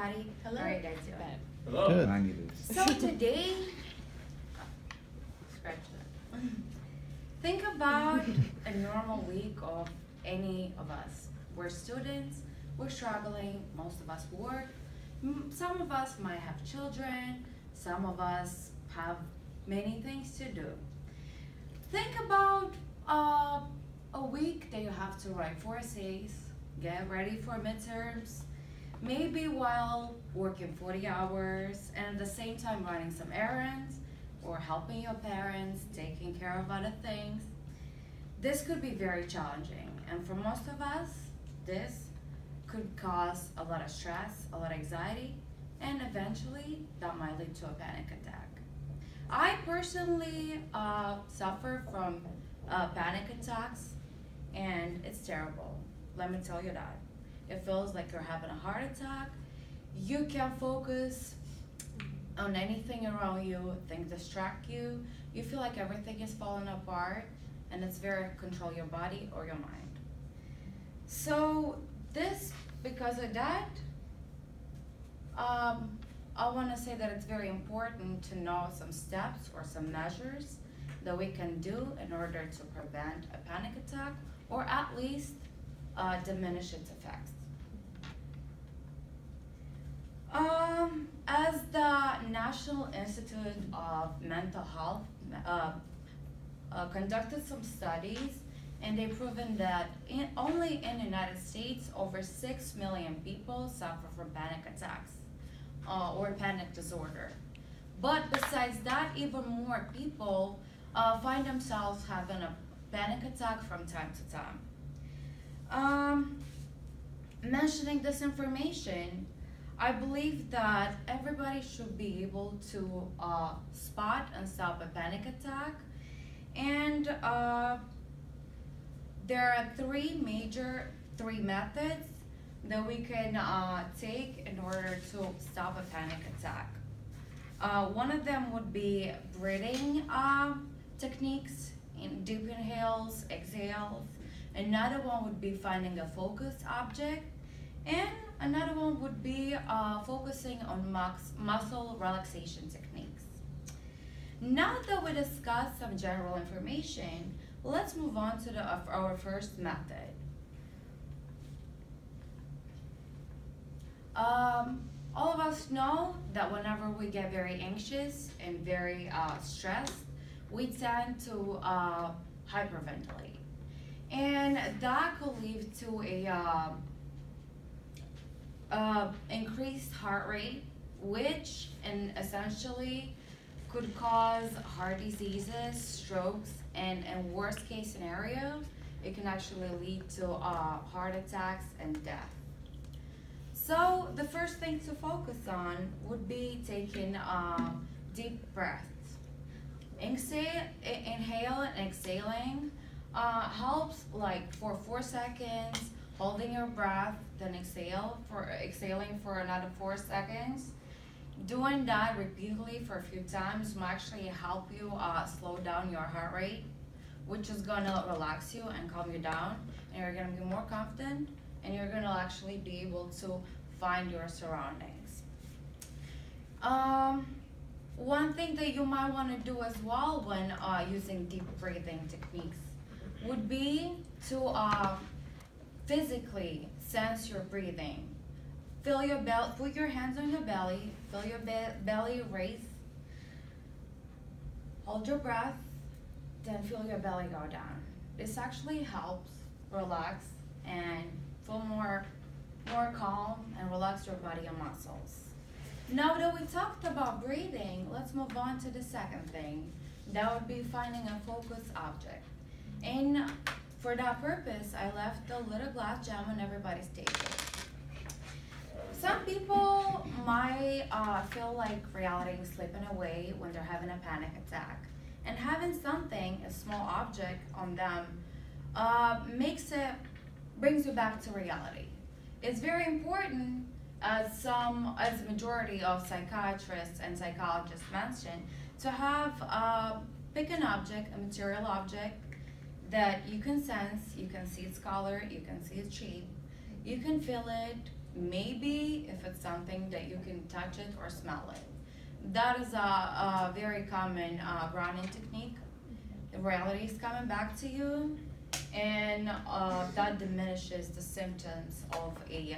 everybody. Hello. How are you guys doing? Hello. Good. So today, scratch that. Think about a normal week of any of us. We're students, we're struggling, most of us work. Some of us might have children, some of us have many things to do. Think about a week that you have to write 4 essays, get ready for midterms, maybe while working 40 hours and at the same time running some errands or helping your parents, taking care of other things. This could be very challenging, and for most of us, this could cause a lot of stress, a lot of anxiety, and eventually that might lead to a panic attack. I personally suffer from panic attacks, and it's terrible. Let me tell you that. It feels like you're having a heart attack. You can't focus on anything around you, things distract you. You feel like everything is falling apart, and it's very control your body or your mind. So because of that, I want to say that it's very important to know some steps or some measures that we can do in order to prevent a panic attack or at least diminish its effects. As the National Institute of Mental Health conducted some studies, and they've proven that only in the United States, over 6 million people suffer from panic attacks or panic disorder. But besides that, even more people find themselves having a panic attack from time to time. Mentioning this information, I believe that everybody should be able to spot and stop a panic attack. And there are three methods that we can take in order to stop a panic attack. One of them would be breathing techniques, in deep inhales, exhales. Another one would be finding a focused object. And another one would be focusing on muscle relaxation techniques. Now that we discussed some general information, let's move on to our first method. All of us know that whenever we get very anxious and very stressed, we tend to hyperventilate. And that could lead to a increased heart rate, which essentially could cause heart diseases, strokes, and in worst case scenario, it can actually lead to heart attacks and death. So the first thing to focus on would be taking deep breaths. Inhale and exhaling helps like for 4 seconds, holding your breath, then exhaling for another 4 seconds. Doing that repeatedly for a few times will actually help you slow down your heart rate, which is gonna relax you and calm you down, and you're gonna be more confident, and you're gonna actually be able to find your surroundings. One thing that you might want to do as well when using deep breathing techniques would be to physically sense your breathing. Feel your belly, put your hands on your belly, feel your belly raise, hold your breath, then feel your belly go down. This actually helps relax and feel more calm and relax your body and muscles. Now that we talked about breathing, let's move on to the second thing. That would be finding a focused object. And for that purpose, I left a little glass gem on everybody's table. Some people might feel like reality is slipping away when they're having a panic attack. And having something, a small object on them, brings you back to reality. It's very important, as the majority of psychiatrists and psychologists mention, to have pick an object, a material object that you can sense, you can see its color, you can see its shape, you can feel it, maybe if it's something that you can touch it or smell it. That is a very common grounding technique. The reality is coming back to you, and that diminishes the symptoms of a